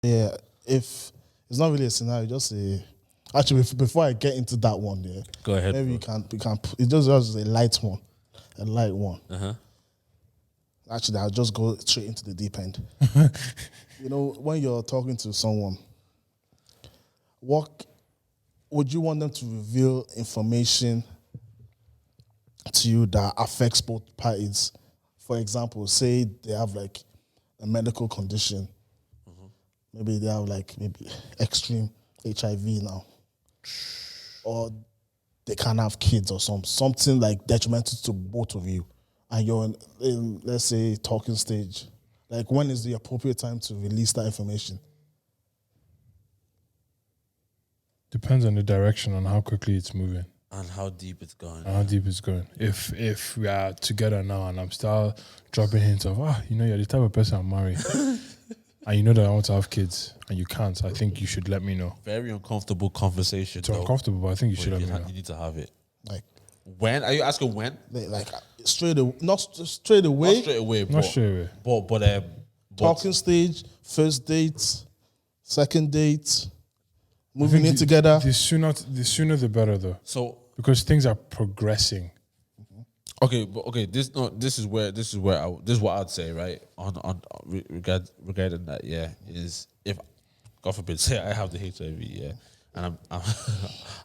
Yeah, if it's not really a scenario, just a. Actually, before I get into that one, yeah, Go ahead. maybe bro. we can. It's just a light one, a light one. Uh-huh. Actually, I'll just go straight into the deep end. When you're talking to someone, what would you want them to reveal information to you that affects both parties? For example, say they have like a medical condition. Maybe they have like maybe extreme HIV now, or they can't have kids or something like detrimental to both of you, and you're in let's say talking stage. Like, when is the appropriate time to release that information? Depends on the direction and how quickly it's moving And how deep it's going. and how deep it's going. If we are together now and I'm still dropping hints of you're the type of person I'm marrying, and you know that I want to have kids and you can't, I think you should let me know. Very uncomfortable conversation. It's uncomfortable, but I think you should let me know. You need to have it. Like, When? Are you asking when? like straight away, not straight away. Not straight away, Not straight away. But Talking stage, first date, second date, I moving think in together. The sooner the better, though, so because things are progressing. okay, but okay. This is what I'd say, right? Regarding that, yeah, is if God forbid, say I have the HIV, yeah, and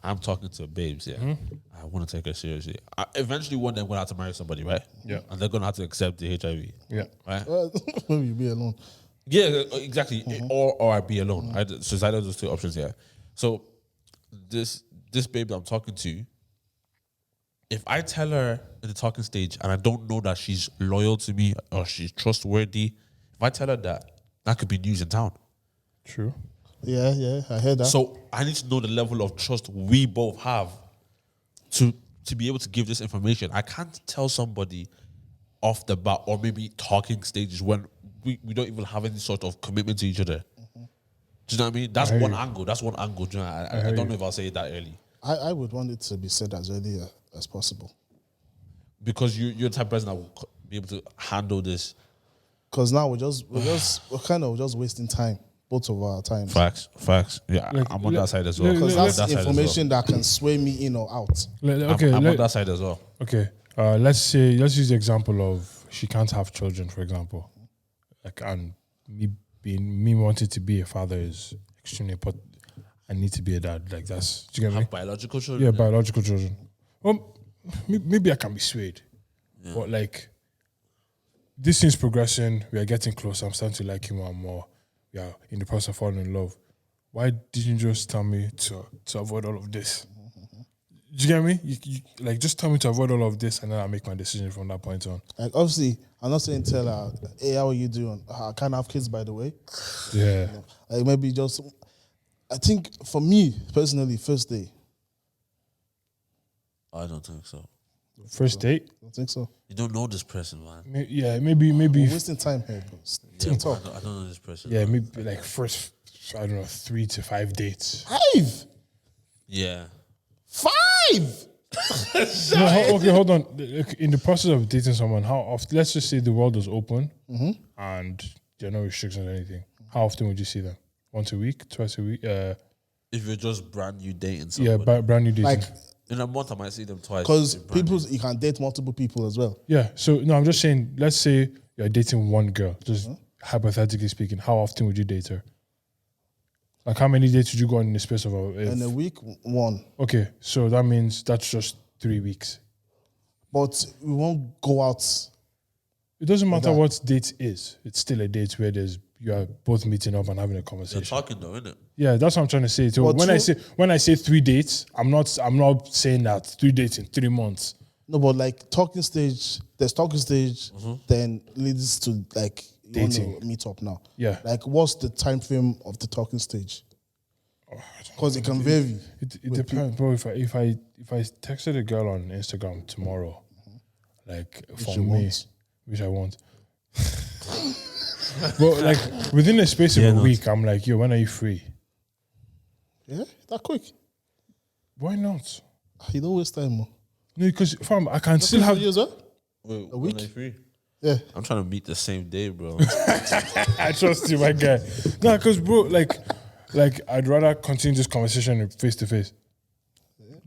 I'm talking to babes, yeah, I want to take her seriously. Eventually, one day I'm gonna have to marry somebody, right? Yeah. And they're gonna have to accept the HIV, Yeah. right? Maybe you be alone. Yeah, exactly. Or I be alone. So it's either those two options, yeah. So this babe that I'm talking to, if I tell her in the talking stage and I don't know that she's loyal to me or she's trustworthy, if I tell her that could be news in town. True. Yeah, I heard that. So I need to know the level of trust we both have to be able to give this information. I can't tell somebody off the bat or maybe talking stages when we don't even have any sort of commitment to each other. Do you know what I mean? That's one angle. That's one angle. Do you know, I don't know if I'll say it that early. I would want it to be said as early as possible. Because you're the type of person that will be able to handle this. Because now we're kind of just wasting time, both of our time. Facts. Yeah, I'm on that side as well. Because I'm on that's that side as well. information that can sway me in or out. Okay. I'm on that side as well. Okay. Let's use the example of she can't have children, for example. Like, and me wanting to be a father is extremely important. I need to be a dad. Like, that's, do you get me? Have biological children. Yeah, biological children. Well, maybe I can be swayed. Yeah. But like, this thing's progressing. We are getting closer. I'm starting to like you more and more. We are in the process of falling in love. Why didn't you just tell me to avoid all of this? Do you get me? You like, just tell me to avoid all of this, and then I make my decision from that point on. Like, obviously, I'm not saying tell her, hey, how are you doing? I can't have kids, by the way. Yeah. Like, maybe just, I think for me, personally, first day. I don't think so. First date? I don't think so. You don't know this person, man. Maybe. We're wasting time here, bro. TikTok. I don't know this person. Yeah, man. maybe like first, I don't know, 3 to 5 dates. 5? Yeah. 5? No, okay, hold on. In the process of dating someone, how often? Let's just say the world was open and there are no restrictions or anything. How often would you see them? Once a week, twice a week? If you're just brand new dating somebody. Yeah, brand new dating. Like, in a month I might see them twice. because you can date multiple people as well. Yeah. So no, I'm just saying. Let's say you're dating one girl. Just hypothetically speaking, how often would you date her? Like, how many dates would you go on in the space of In a week, 1. Okay, so that means that's just 3 weeks. But we won't go out. It doesn't matter what date is. It's still a date where you are both meeting up and having a You're conversation. talking though, isn't it? Yeah, that's what I'm trying to say. So But when I say 3 dates, I'm not saying that 3 dates in 3 months. No, but like talking stage, there's talking stage, then leads to like Dating. Want to meet up now. Yeah. Like, what's the time frame of the talking stage? Because it can vary. It depends, bro. If I texted a girl on Instagram tomorrow, like for me, which I want, but like within the space of a week, I'm like, yo, when are you free? Yeah, that quick. Why not? You don't waste time, man. No, because fam, I can still have. Years, huh? Wait, A week? when are you free? Yeah. I'm trying to meet the same day, bro. I trust you, my guy. No, because bro, like I'd rather continue this conversation face to face.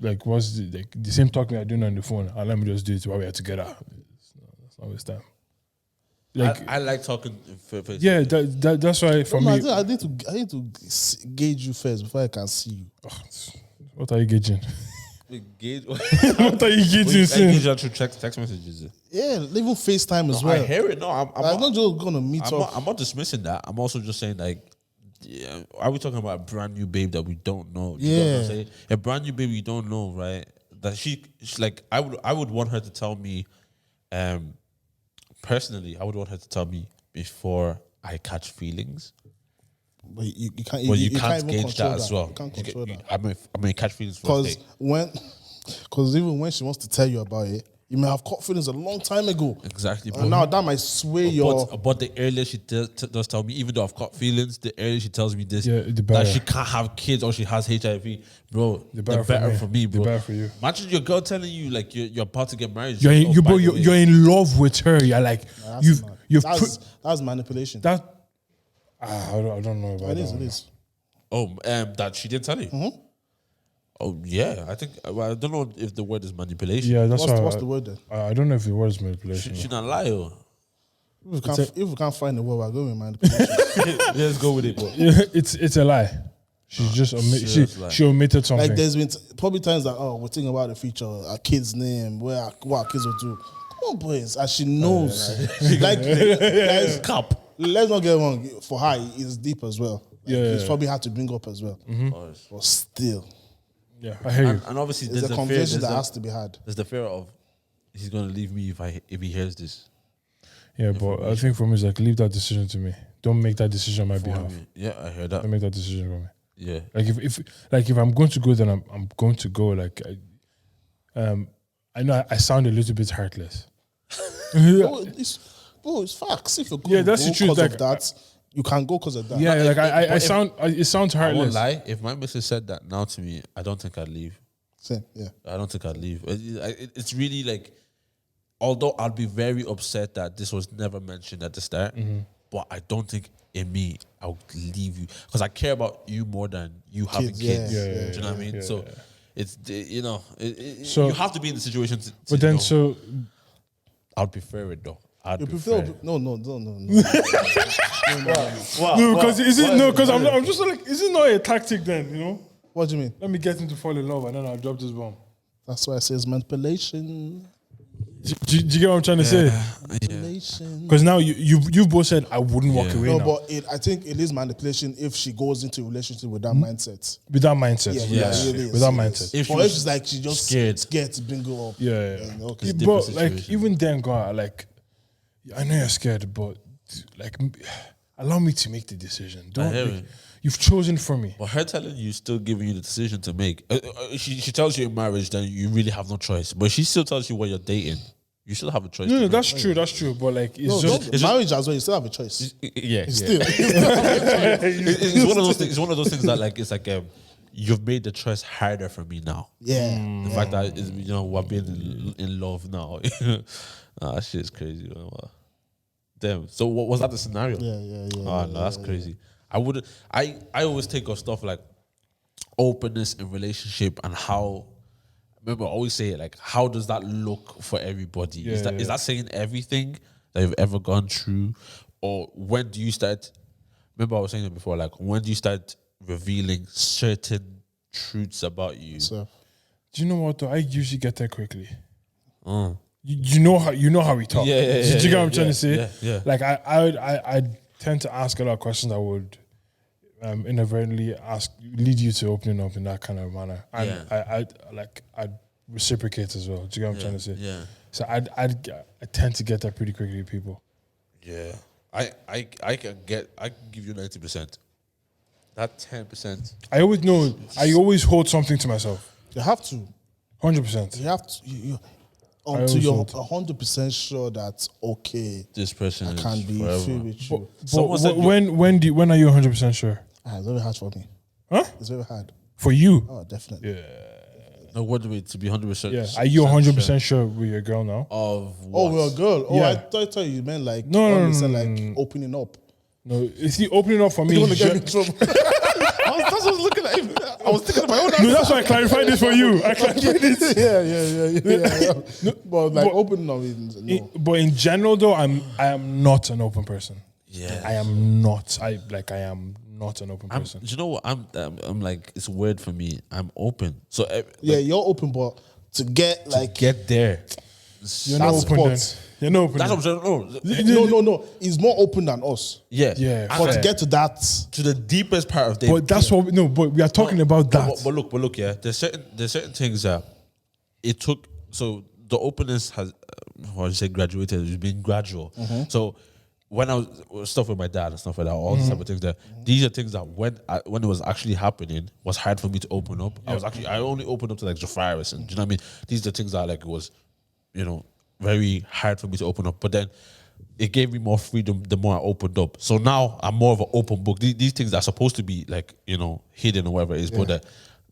Like, what's the same talking I'm doing on the phone? And let me just do it while we are together. It's not waste time. Like, I like talking face. yeah, that's why for No, me. I need to gauge you first before I can see you. What are you gauging? Gauge. What are you gauging? Engage that through text messages. Yeah, even FaceTime as I well. hear it. No, I'm not just gonna meet up. I'm not dismissing that. I'm also just saying, like, yeah, are we talking about a brand new babe that we don't know? You know what I'm saying? A brand new babe you don't know, right? That she's like, I would want her to tell me, personally, I would want her to tell me before I catch feelings. But you can't. Well, you you can't even gauge control that as well. You can't control that. I may catch feelings for Because even when she wants to tell you about it, you may have caught feelings a long time ago. Exactly. And now that might sway your. But the earlier she does tell me, even though I've caught feelings, the earlier she tells me this, Yeah, the that better. she can't have kids or she has HIV, bro, the better for me, bro. The better for you. Imagine your girl telling you like you're about to get married. You're She's, bro, by the way, you're in love with her. You're like you've put That's manipulation. that. I don't know about It is. that. It is. that she didn't tell you. Mm-hmm. Oh yeah, I think I don't know if the word is manipulation. Yeah, that's What's the word then? I don't know if it was manipulation. She not lie. Oh. If we can't find the word, we're going with manipulation. Let's go with it, bro. It's a lie. She's just lie. she omitted something. Like there's been probably times that we're thinking about the future, our kid's name, what our kids will do. Come on, boys, as she knows, like Cup. let's not get wrong. For her, it's deep as well. Like, Yeah. it's probably hard to bring up as well. But still, Yeah, I hear you. And obviously, it's there's a the fear. conversation that has to be had. There's the fear of he's gonna leave me if he hears this. Yeah, but I think for me, it's like leave that decision to me. Don't make that decision on my behalf. Yeah, I heard that. Don't make that decision for me. Yeah. Like if I'm going to go, then I'm going to go. Like, I know I sound a little bit heartless. It's facts. If you're going that's the truth. because Like, of that, you can go because of that. Yeah, like it sounds I won't heartless. lie. If my missus said that now to me, I don't think I'd leave. Same, yeah. I don't think I'd leave. It's really like, although I'd be very upset that this was never mentioned at the start, but I don't think in me I would leave you because I care about you more than you having kids. yeah. Do you know what I mean? So it's So- you have to be in the situation. But then, I'd prefer it though. I'd You prefer. prefer no. no, because I'm just like, is it not a tactic then? You know, What do you mean? let me get him to fall in love and then I'll drop this bomb. That's why I say it's manipulation. Do you get what I'm trying to say? Manipulation. Because now you've both said I wouldn't walk away No, now. but I think it is manipulation if she goes into a relationship with that mindset. With that mindset. Yeah, it is. With that It mindset. is. If she Or if was she's like she's just scared. scared to bring her up. Yeah. And, okay. Yeah, different but like situation. even then, God, like I know you're scared, but like allow me to make the decision. Don't hear like, you. you've chosen for me. But her telling you, still giving you the decision to make. She tells you in marriage, then you really have no choice. But she still tells you when you're dating, you still have a choice. No, to that's true. That's true. But like it's No, just marriage as well, you still have a choice. make. Yeah, Still. it's one of those things. It's one of those things that like it's like you've made the choice harder for me now. Yeah. The fact that we're being in love now. That shit is crazy. Damn. So what was that the scenario? Yeah. Oh no, that's crazy. I wouldn't. I always take on stuff like openness in relationship and how. Remember, I always say it like, how does that look for everybody? Is that saying everything that you've ever gone through, or when do you start? Remember, I was saying it before. Like, when do you start revealing certain truths about you? So do you know what though? I usually get there quickly. You know how we talk. Yeah, Do you get what I'm trying to say? yeah, yeah. Like I tend to ask a lot of questions that would inadvertently lead you to opening up in that kind of manner, and I'd reciprocate as well. Do you get what I'm trying to say? Yeah. So I tend to get that pretty quickly with people. Yeah, I can give you 90%. That 10%. I always hold something to myself. you have to. 100%. You have to. You, until always you're hold. 100% sure that's okay. This person I is can't be forever. free with you. Someone said when are you 100% sure? It's very hard for me. Huh? It's very hard. For you? Oh, definitely. Yeah. No, what do we to be 100%? Yeah. Are you 100% sure with your girl now? Of Oh, what? we're a girl. Oh, Yeah. I thought you meant like No, you said no, like opening up. No, is he opening up for me? You want to get me in trouble? That's what I was looking at him. I was thinking of my own answer. No, that's why I clarified this for you. I clarified this. yeah. But like opening up, no. But in general, though, I am not an open person. Yeah. I am not. I am not an open person. Do you know what? I'm like, it's weird for me. I'm open. So Yeah, you're open, but to get like get there. You're not that open then. spot. You're not open. That's then. what I'm saying. No. He's more open than us. Yeah. Yeah, And But fair. to get to that, to the deepest part of the. But that's what. But we are talking about that. But look, yeah. There's certain things that it took. So the openness has, what I say, graduated. It's been gradual. So when I was stuff with my dad and stuff like that, all these type of things, that these are things that when it was actually happening, was hard for me to open up. I only opened up to like Jafaris, and do you know what I mean? These are things that like it was, very hard for me to open up. But then it gave me more freedom the more I opened up. So now I'm more of an open book. These things are supposed to be like, hidden or whatever it is, but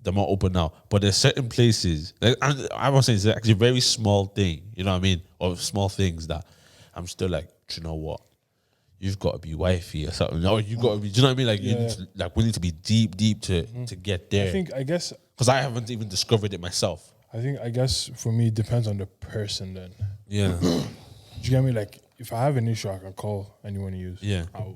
they're more open now. But there's certain places, like, and I was saying it's actually a very small thing, you know what I mean? Or small things that I'm still like, do you know what? You've got to be wifey or something. Or you got to be, do you know what I mean? Like, you need to, like, we need to be deep to get there. I guess Because I haven't even discovered it myself. I guess for me it depends on the person then. Yeah. Do you get me? Like if I have an issue, I can call anyone you use. Yeah. Do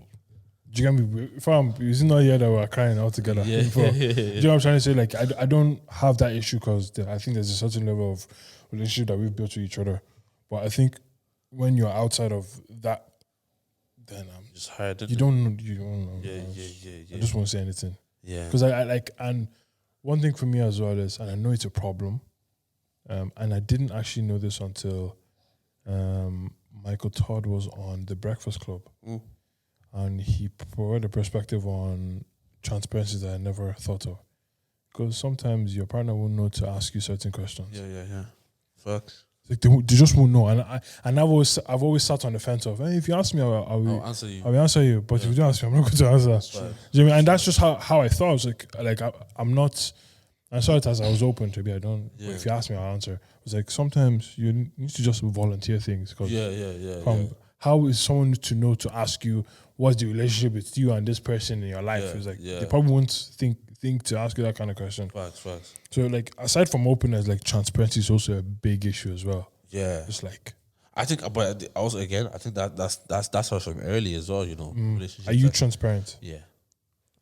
you get me? If I'm using not here that we're crying all together. Yeah. Do you know what I'm trying to say? Like I don't have that issue because I think there's a certain level of relationship that we've built with each other. But I think when you're outside of that, then Just hard. you don't know. Yeah. I just won't say anything. Yeah. Because I like, and one thing for me as well is, and I know it's a problem, and I didn't actually know this until Michael Todd was on The Breakfast Club, and he provided a perspective on transparency that I never thought of. Because sometimes your partner won't know to ask you certain questions. Yeah. Facts. Like they just won't know, and I've always sat on the fence of, hey, if you ask me, I'll answer you. I will answer you, but if you don't ask me, I'm not going to answer. Do you know what I mean? And that's just how I thought. I was like I'm not. I saw it as I was open to be. I don't. Yeah. If you ask me, I'll answer. It was like sometimes you need to just volunteer things. Cause how is someone to know to ask you what's the relationship with you and this person in your life? It's like they probably won't think to ask you that kind of question. Facts. So like aside from openness, like transparency is also a big issue as well. Yeah. It's like, I think, but also again, I think that's also from early as well. Relationships. are you transparent? Yeah,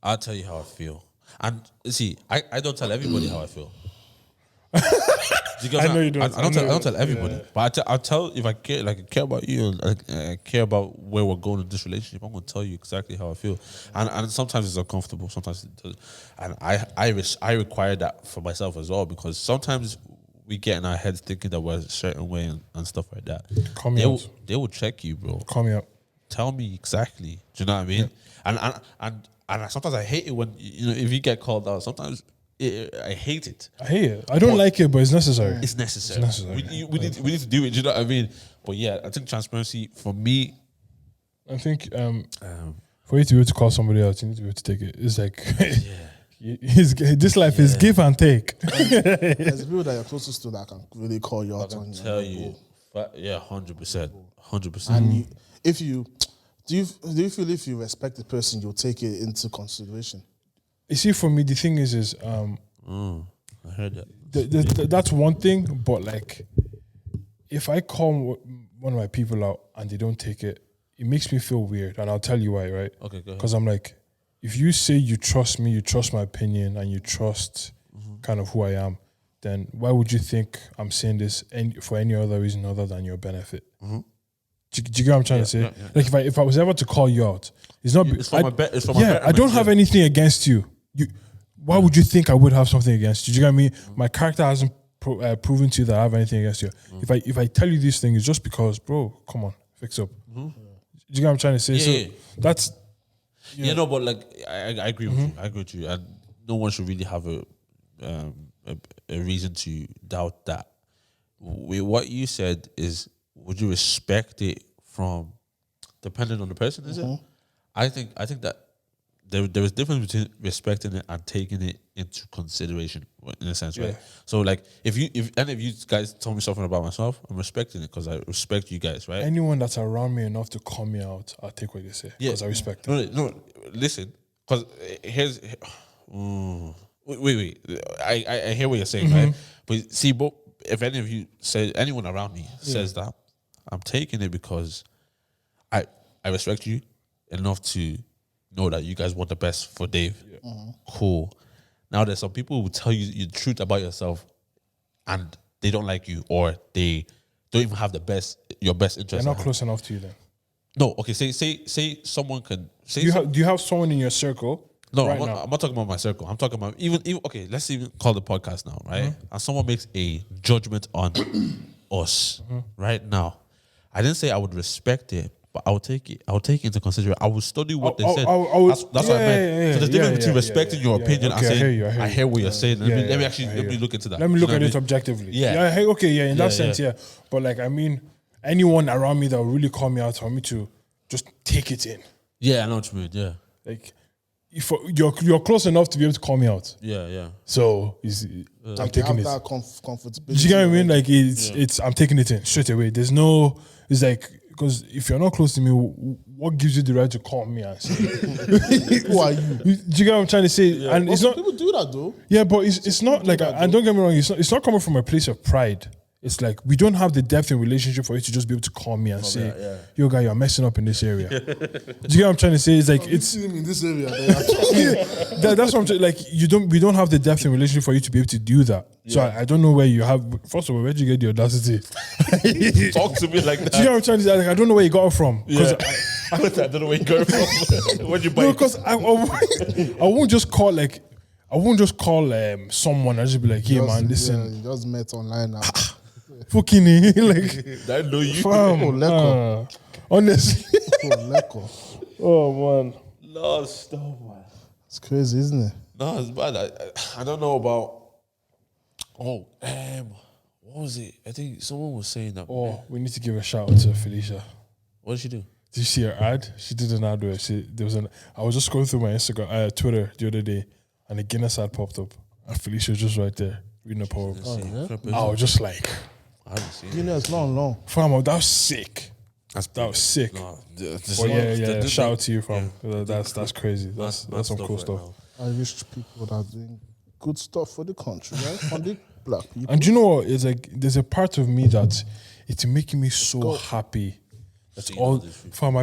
I'll tell you how I feel, and see, I don't tell everybody how I feel. I know you don't. I don't tell everybody, but I'll tell if I care about you and I care about where we're going in this relationship. I'm going to tell you exactly how I feel, and sometimes it's uncomfortable, sometimes it does, and I require that for myself as well, because sometimes we get in our heads thinking that we're a certain way and stuff like that. Call me out. They will check you, bro. Call me out. Tell me exactly. Do you know what I mean? Yeah. And sometimes I hate it when if you get called out. Sometimes I hate it. I hate it. I don't like it, but it's necessary. It's necessary. It's necessary. We need to do it. Do you know what I mean? But yeah, I think transparency for me. I think for you to be able to call somebody out, you need to be able to take it. It's like this life is give and take. there's people that you're closest to that can really call you out on. Tell you, 100%. And do you feel if you respect the person, you'll take it into consideration? You see, for me, the thing is I heard that. that's one thing. But like, if I call one of my people out and they don't take it, it makes me feel weird, and I'll tell you why. Right? Okay, go ahead. Because I'm like, if you say you trust me, you trust my opinion, and you trust kind of who I am, then why would you think I'm saying this for any other reason other than your benefit? Do you get what I'm trying to say? Yeah. Like if I was ever to call you out, it's not. It's for my betterment. I don't have anything against you. Why would you think I would have something against you? Do you get me? My character hasn't proven to you that I have anything against you. If I tell you these things, it's just because, bro, come on, fix up. Do you get what I'm trying to say? Yeah. So that's. No, but like I agree with you. I agree with you, and no one should really have a reason to doubt that. What you said is, would you respect it from depending on the person? Is it? I think that there is difference between respecting it and taking it into consideration, in a sense, right? Yeah. So like, if any of you guys tell me something about myself, I'm respecting it because I respect you guys, right? Anyone that's around me enough to call me out, I'll take what they say because I respect them. No, listen, because here's. Wait. I hear what you're saying, right? But see, but if any of you say, anyone around me says that, I'm taking it because I respect you enough to know that you guys want the best for Dave. Cool. Now there's some people who tell you the truth about yourself and they don't like you, or they don't even have your best interest. They're not close enough to you then. No, okay, say someone can say Do you have someone in your circle? no, right I'm not talking about my circle. I'm talking about even okay, let's even call the podcast now, right? And someone makes a judgment on us right now. I didn't say I would respect it, but I would take it. I would take it into consideration. I would study what they said. That's what I meant. So there's difference between respecting your opinion and saying, I hear what you're saying. Let me look into that. Let me look at it You objectively. Yeah. In that sense, yeah. But like, I mean, anyone around me that will really call me out for me to just take it in. Yeah, I know what you mean. Yeah. Like, if you're close enough to be able to call me out. Yeah. So I'm taking have it. that comfortability. Do you get what I mean? Like it's I'm taking it in straight away. There's no. It's like, because if you're not close to me, what gives you the right to call me and say, Who are you? Do you get what I'm trying to say? Yeah. And it's not. People do that though. Yeah, but it's not like, and don't get me wrong, it's not coming from a place of pride. It's like, we don't have the depth in relationship for you to just be able to call me and say, yo, guy, you're messing up in this area. Do you get what I'm trying to say? It's like, it's. See him in this area. That's what I'm saying. Like, we don't have the depth in relationship for you to be able to do that. So I don't know where you have. First of all, where'd you get the audacity? Talk to me like that. Do you get what I'm trying to say? Like, I don't know where you got it from. Yeah. I don't know where you got it from. Where'd you buy No, it? because I won't just call someone and just be like, hey man, listen, Yeah, you just met online now. fucking like, I know you. fam, honestly. Oh man, Lost. Oh man. It's crazy, isn't it? No, it's bad. I don't know about. What was it? I think someone was saying that. oh, we need to give a shout out to Felicia. What did she do? Did you see her ad? She did an ad where I was just going through my Instagram, Twitter the other day, and a Guinness ad popped up, and Felicia was just right there reading a poem. I was just like, I haven't seen it. Guinness, long. fam, that was sick. That was sick. No, But yeah. Shout out to you, fam. That's crazy. That's some cool stuff. Irish people that are doing good stuff for the country, right? For the black people. And do you know what? It's like, there's a part of me that it's making me so happy. That's all, fam.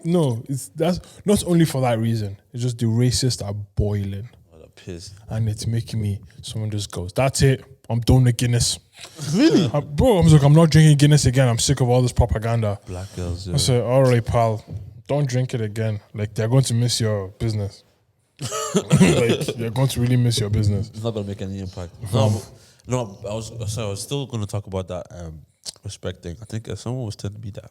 No, that's not only for that reason. It's just the racists are boiling, Piss. and it's making me. Someone just goes, "That's it. I'm done with Guinness." Really? Bro, I'm not drinking Guinness again. I'm sick of all this propaganda. Black girls. I said, all right, pal, don't drink it again. Like, they're going to miss your business. Like, they're going to really miss your business. It's not gonna make any impact. No. I was still gonna talk about that respect thing. I think someone was telling me that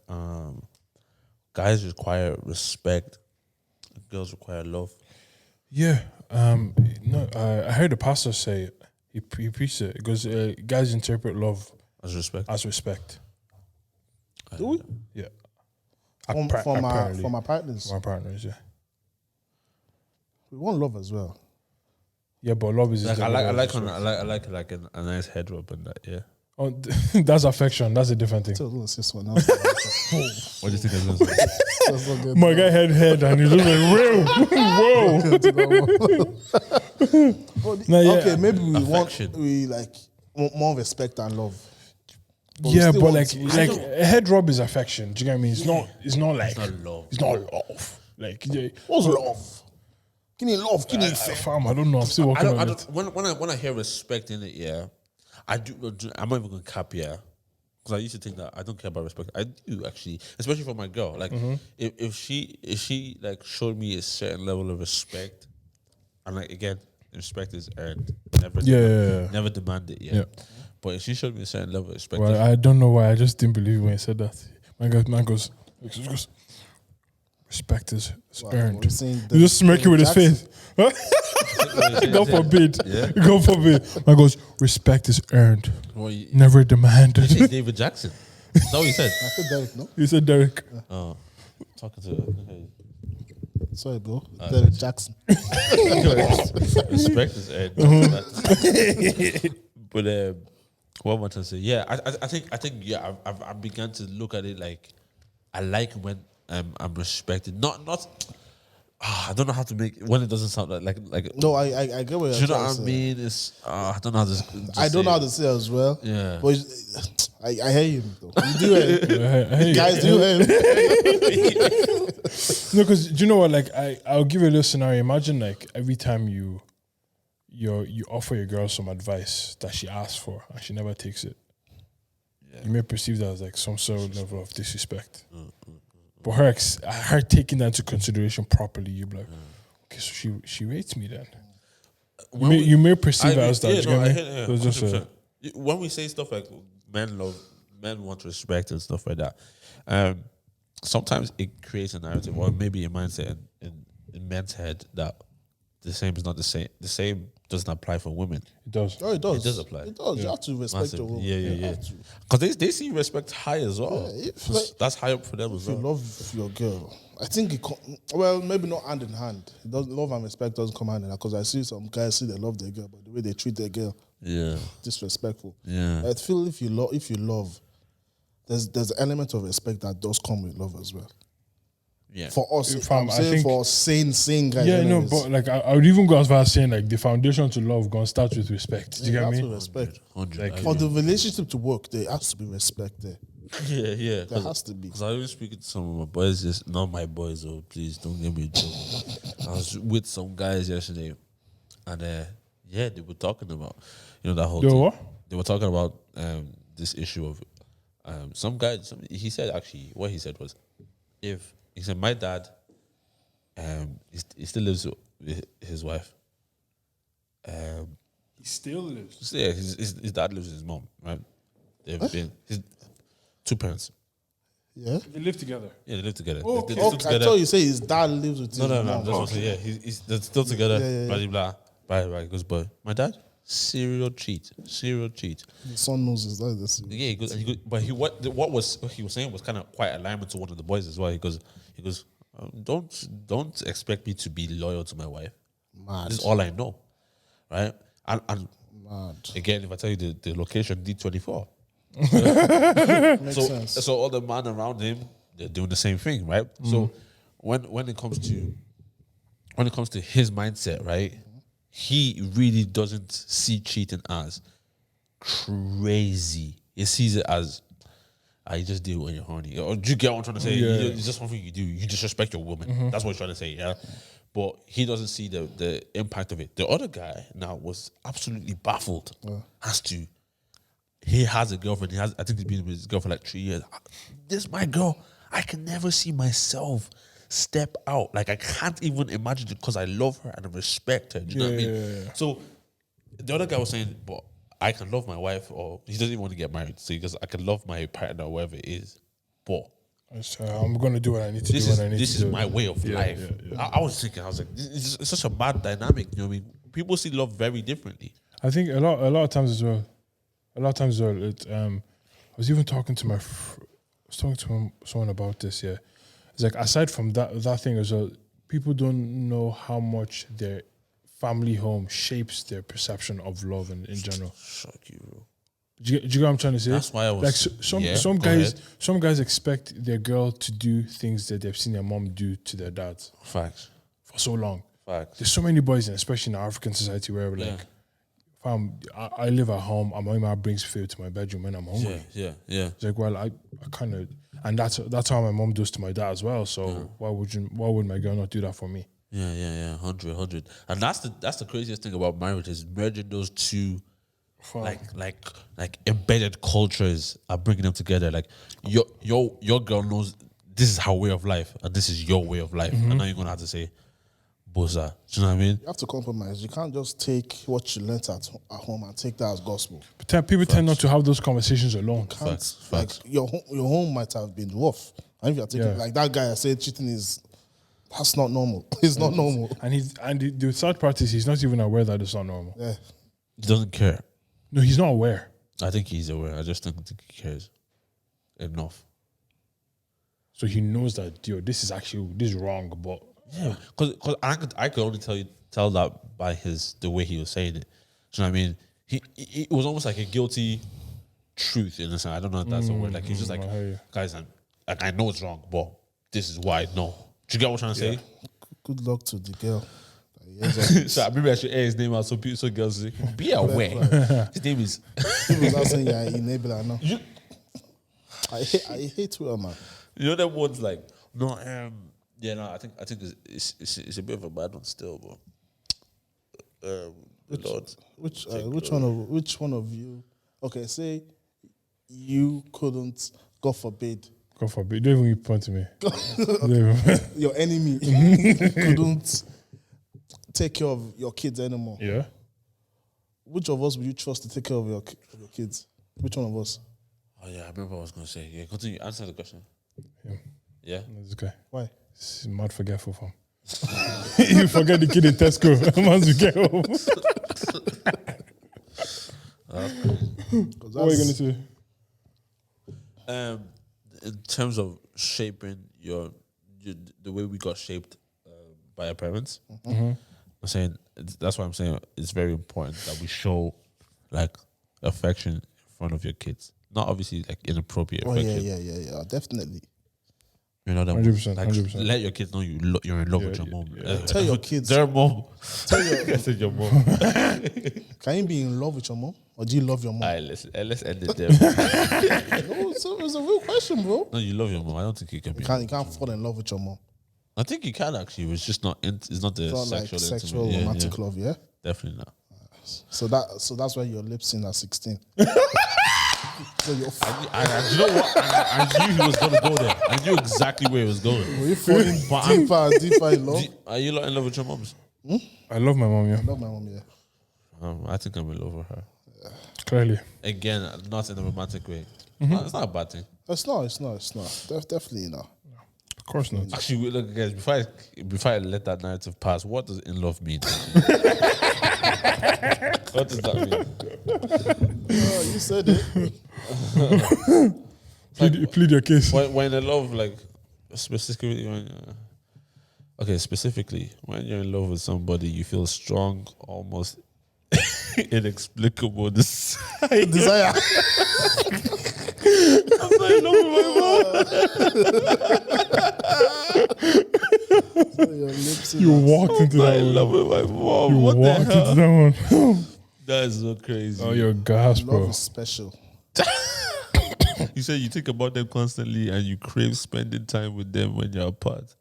guys require respect, girls require love. Yeah. I heard the pastor say it. He preached it. He goes, guys interpret love As respect. as respect. Do we? Yeah. For my partners. For my partners, yeah. We want love as well. Yeah, but love is Like I like a nice head rub and that. Yeah. Oh, that's affection. That's a different thing. So let's just one else. What do you think I was gonna say? Let's not get My guy head and he's just like, whoa. No, yeah. Okay, maybe we Affection. want more respect and love. But we Yeah, still but want like a head rub is affection. Do you get what I mean? It's not like not love. It's not love. Like, yeah, what's love? Give me love. Give me faith. fam, I don't know. I'm still working on it. When I hear respect in it, yeah, I'm not even gonna cap, yeah, because I used to think that I don't care about respect. I do actually, especially for my girl. Like, if she like showed me a certain level of respect, and like again, respect is earned, never never demand it, yeah. But if she showed me a certain level of respect, Well, I don't know why. I just didn't believe when he said that. Man goes, respect is earned. He just smirking with his face. God forbid. Yeah. God forbid. Man goes, respect is earned, well, you, never demanded. he's David Jackson. That's what he said. I said Derek, no? He said, Derek. Talking to Sorry, bro. Derek Jackson. Respect is but what am I trying to say? Yeah, I think yeah, I've begun to look at it like I like when I'm respected. Not I don't know how to make when it doesn't sound like. No, I get what Do you're you know trying what to I say. mean? It's I don't know how to. I don't know how to say as well. Yeah. But I hear you though. You do hear him. Hey, Guys do hear him. No, because do you know what? Like, I'll give you a little scenario. Imagine like every time you offer your girl some advice that she asks for and she never takes it. Yeah. You may perceive that as like some sort of level of disrespect. But her taking that into consideration properly, you're like, okay, so she rates me then. You may perceive it as that. Yeah, do you no, get I me? hit, yeah, So it's just 100%. When we say stuff like men want respect and stuff like that, sometimes it creates a narrative or maybe a mindset in men's head that the same is not the same. The same doesn't apply for women. it does. Oh, it does. It does apply. It does. Yeah. You have to respect your woman. Yeah. You have to. Because they see respect high as well. Yeah, if, 'Cause like, that's high up for them as If you well. love your girl, I think well, maybe not hand in hand. Love and respect doesn't come hand in hand because I see some guys say they love their girl, but the way they treat their girl, Yeah, disrespectful. yeah. I feel if you love, there's an element of respect that does come with love as well. Yeah. For us, Fam, I'm I saying think- for sane guys. Yeah, no, anyways. but like I would even go as far as saying like the foundation to love gonna start with respect. Do you you get have me? to respect. 100. For the relationship to work, there has to be respect there. Yeah. There has to be. Because I was speaking to some of my boys, just not my boys, oh please don't get me in trouble. I was with some guys yesterday, and yeah, they were talking about that whole Yo, thing. what? They were talking about this issue of some guy. He said actually what he said was, if he said my dad, he still lives with his wife. He still lives. So yeah, his dad lives with his mom, right? They've been his two parents. Yeah. They live together. Yeah, they live together. Oh, They're okay. still I together. thought you say his dad lives with his No. mom. That's what I'm saying. Yeah, they're still together. Yeah. Blah blah blah. Right. He goes, but my dad, serial cheat. The son knows his dad. That's Yeah, he goes, but what he was saying was kind of quite alignment to one of the boys as well. He goes, don't expect me to be loyal to my wife. mad. This is all I know, right? And Mad. again, if I tell you the location D24, Makes sense. so all the men around him, they're doing the same thing, right? So when it comes to his mindset, right, he really doesn't see cheating as crazy. He sees it as you just do it when you're horny. Or do you get what I'm trying to say? Yeah. It's just something you do. You disrespect your woman. That's what he's trying to say, yeah. But he doesn't see the impact of it. The other guy now was absolutely baffled as to he has a girlfriend. I think he's been with his girl for like 3 years. This is my girl. I can never see myself step out. Like I can't even imagine it because I love her and I respect her. Do you know what I mean? Yeah. So the other guy was saying, but I can love my wife, or he doesn't even want to get married. So he goes, I can love my partner, whatever it is. But I'm gonna do what I need to do when I need this to is do. my way of life. I was thinking, I was like, it's such a mad dynamic. You know what I mean? People see love very differently. I think a lot of times as well. It, I was even talking to someone about this. Yeah, it's like aside from that thing as well, people don't know how much their family home shapes their perception of love in general. Shock you, bro. Do you get what I'm trying to say? That's why I was like some go guys. ahead. Some guys expect their girl to do things that they've seen their mom do to their dads Facts. for so long. Facts. There's so many boys, and especially in our African society, where we're like, fam, I live at home. My mom brings food to my bedroom when I'm hungry. Yeah. It's like, well, I kind of, and that's how my mom does to my dad as well. So why would my girl not do that for me? Yeah. 100. And that's the craziest thing about marriage is merging those two, like embedded cultures are bringing them together. Like your girl knows this is her way of life and this is your way of life. And now you're gonna have to say, Bosa. Do you know what I mean? You have to compromise. You can't just take what you learnt at home and take that as gospel. But people tend not to have those conversations alone. Facts. Like your home might have been rough. And if you're taking like that guy I said cheating that's not normal. It's not normal. And the third part is he's not even aware that it's not normal. Yeah. He doesn't care. No, he's not aware. I think he's aware. I just don't think he cares enough. So he knows that this is wrong, but Yeah, because I could only tell that by the way he was saying it. Do you know what I mean? It was almost like a guilty truth in a sense. I don't know if that's a word. Like he's just like, I hear you. guys, I know it's wrong, but this is why. No, do you get what I'm trying to say? Good luck to the girl. So maybe I should air his name out so girls say, be aware. His name is. He was not saying you're an enabler. No, I hate Twitter, man. You know that one's like no. Yeah, no. I think it's a bit of a bad one still, but which one of you? Okay, say you couldn't. God forbid. God forbid. Don't even point to me. Your enemy couldn't take care of your kids anymore. Yeah. Which of us would you trust to take care of your kids? Which one of us? Oh yeah, I remember what I was gonna say. Yeah, continue. Answer the question. Yeah. This guy. Why? He's mad forgetful fam. You forget the kid in Tesco once you get home. What are you gonna say? In terms of shaping the way we got shaped by our parents, I'm saying that's why I'm saying it's very important that we show like affection in front of your kids. Not obviously like inappropriate affection. Yeah, definitely. You know that 100%, like 100%. let your kids know you're in love with your mom. Tell your kids. Their mom. I said your mom. Can you be in love with your mom, or do you love your mom? Alright, let's end it there. No, it's a real question, bro. No, you love your mom. I don't think you can be. You can't fall in love with your mom. I think you can actually. It's just not. It's not the It's not sexual, like sexual intimate. romantic love, yeah. Definitely not. So that's why your lips in at 16. So you're You know what? I knew he was going to go there. I knew exactly where he was going. were you falling deeper and deeper in love? Are you not in love with your moms? I love my mom, yeah. I love my mom, yeah. I think I'm in love with her. Clearly. Again, not in a romantic way. No, it's not a bad thing. It's not. Definitely not. Of course not. Actually, look, guys, before I let that narrative pass, what does in love mean? What does that mean? Oh, you said it. Plead your case. When in love, like, specifically when you're in love with somebody, you feel strong, almost inexplicable desire. I'm not in love with my mom. Your lips in You at walked into I'm that in one. love with my mom. You What the walked hell? into that one. That is so crazy. Oh, you're gas, Love bro. is special. You say you think about them constantly and you crave spending time with them when you're apart.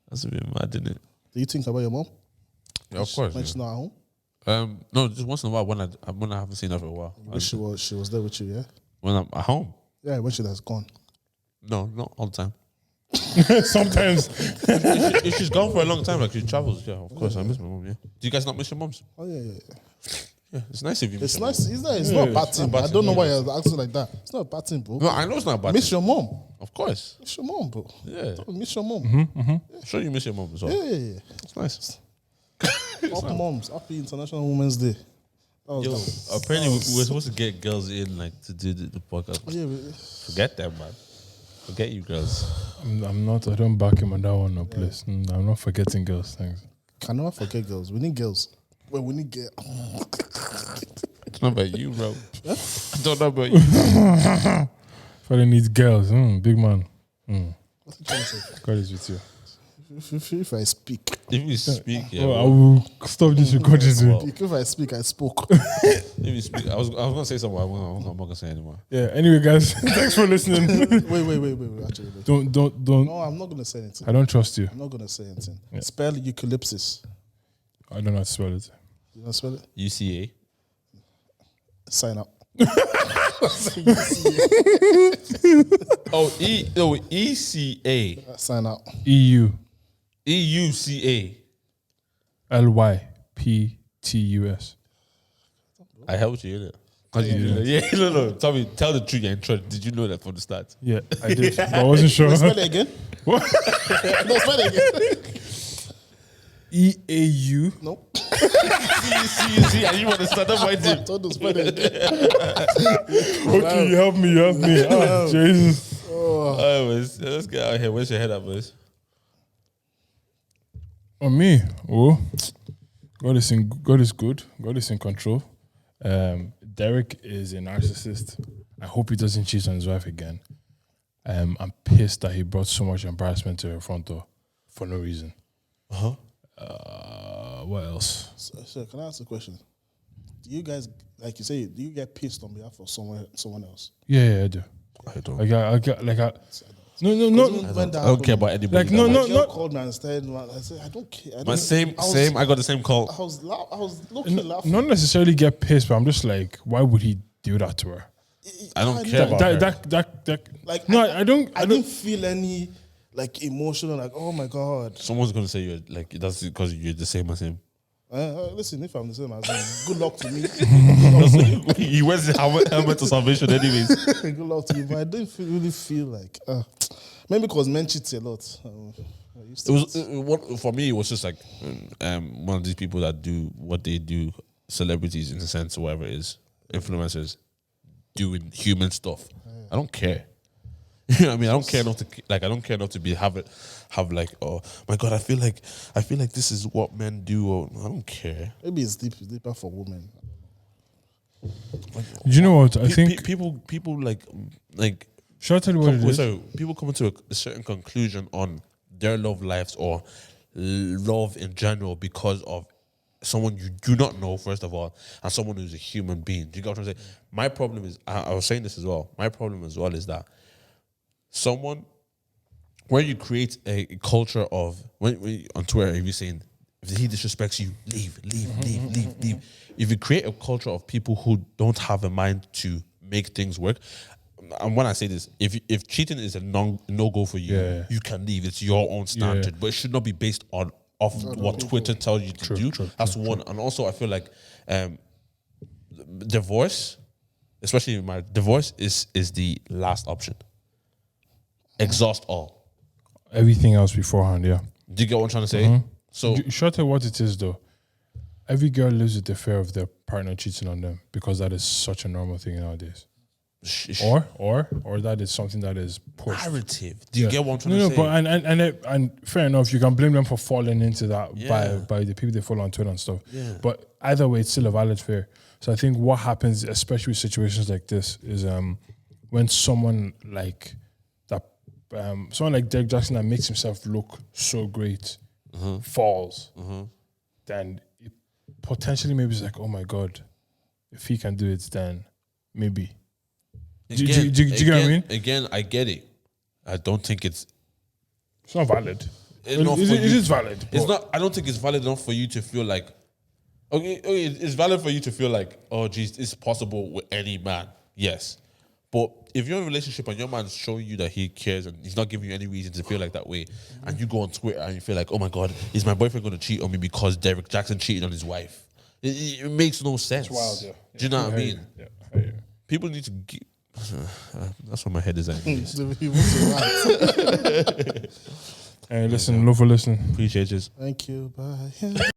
That's a bit mad, isn't it? Do you think about your mom? Yeah, of course. When she's not at home? No, just once in a while when I haven't seen her for a while. When she was there with you, yeah? When I'm at home. Yeah, when she has gone. No, not all the time. Sometimes. If she's gone for a long time, like she travels, yeah, of course I miss my mom. Yeah. Do you guys not miss your moms? Oh, yeah. Yeah, it's nice if you. It's miss your nice. It's not a bad thing. bad I don't know thing, why you're acting like that. It's not a bad thing, bro. mom. No, I know it's not a bad. Miss thing. your mom. Of course. Miss your mom, bro. Yeah. Miss your mom. I'm sure you miss your mom as well. Yeah. It's nice. Up moms. Happy International Women's Day. That was Yo, that. apparently we were supposed to get girls in like to do the podcast. Yeah, Forget them, man. Forget you girls. I'm not. I don't back him on that one, no, please. I'm not forgetting girls. Thanks. can never forget girls. We need girls. Well, we need girls. It's not about you, bro. I don't know about you. Father needs girls. Big man. What's he trying to say? God is with you. If I speak. If you speak, yeah. I will stop this recording. If I speak, I spoke. If you speak, I was gonna say something. I'm not gonna say anymore. Yeah. Anyway, guys, thanks for listening. Wait. Actually, wait. Don't. No, I'm not gonna say anything. I don't trust you. I'm not gonna say anything. Yeah. Spell eucalyptus. I don't know how to spell it. You know spell it? UCA. Sign up. ECA. Sign out. EU. EUCA. LYPTUS. I helped you, innit? Yeah, no. Tell the truth. You're in trouble. Did you know that from the start? Yeah, I did. But I wasn't sure. Spell it again. What? No, spell it again. EAU. Nope. See, and you want to start up my team. Don't spell it again. Okay, you help me. Oh, Jesus. Let's get out of here. Where's your head at, boys? On me, God is good. God is in control. Derek is a narcissist. I hope he doesn't cheat on his wife again. I'm pissed that he brought so much embarrassment to her front door for no reason. What else? So can I ask a question? Do you guys, like you say, do you get pissed on behalf of someone else? Yeah, I do. I don't. No. When that I don't care happened, about anybody. Like, that no, much. no, my girl no. called me and said, man, I said, I don't care. But same. I got the same call. I was looking laughing. Not necessarily get pissed, but I'm just like, why would he do that to her? I don't care about her. Like, no, I don't. I didn't feel any like emotional, like, oh my god. Someone's gonna say you're like that's because you're the same as him. Listen, if I'm the same as him, good luck to me. He wears the helmet to salvation, anyways. Good luck to me. But I didn't really feel like maybe because men cheat a lot. For me. It was just like one of these people that do what they do, celebrities in a sense, or whatever it is, influencers doing human stuff. I don't care. You know what I mean? I don't care enough to like. I don't care enough to have like. Oh my god! I feel like this is what men do. Or I don't care. Maybe it's deeper for women. Do you know what? I think people like. Shall I tell you what it is? So people come to a certain conclusion on their love lives or love in general because of someone you do not know, first of all, and someone who's a human being. Do you get what I'm saying? My problem is, I was saying this as well. My problem as well is that someone, when you create a culture of, when on Twitter, if you're saying, if he disrespects you, leave. If you create a culture of people who don't have a mind to make things work, and when I say this, if cheating is a no-go for you, you can leave. It's your own standard, but it should not be based off what Twitter tells you to do. That's one. And also, I feel like divorce, especially in marriage, divorce is the last option. Exhaust all. Everything else beforehand, yeah. Do you get what I'm trying to say? So, Shall I tell you what it is though? Every girl lives with the fear of their partner cheating on them because that is such a normal thing nowadays. Or that is something that is pushed. narrative. Do you get what I'm trying to say? But fair enough, you can blame them for falling into that by the people they follow on Twitter and stuff. Yeah. But either way, it's still a valid fear. So I think what happens, especially with situations like this, is when someone like that, someone like Derek Jackson that makes himself look so great falls, then it potentially maybe it's like, oh my god, if he can do it, then maybe. Do you get what I mean? Again, I get it. I don't think it's not valid. It is valid. It's not. I don't think it's valid enough for you to feel like. Okay, it's valid for you to feel like, oh, geez, it's possible with any man. Yes, but if you're in a relationship and your man's showing you that he cares and he's not giving you any reason to feel like that way, and you go on Twitter and you feel like, oh my god, is my boyfriend going to cheat on me because Derek Jackson cheated on his wife? It makes no sense. It's wild, yeah. Do you know what I mean? Yeah. People need to. That's what my head is at. Hey, listen, love for listening. Appreciate you. Thank you. Bye.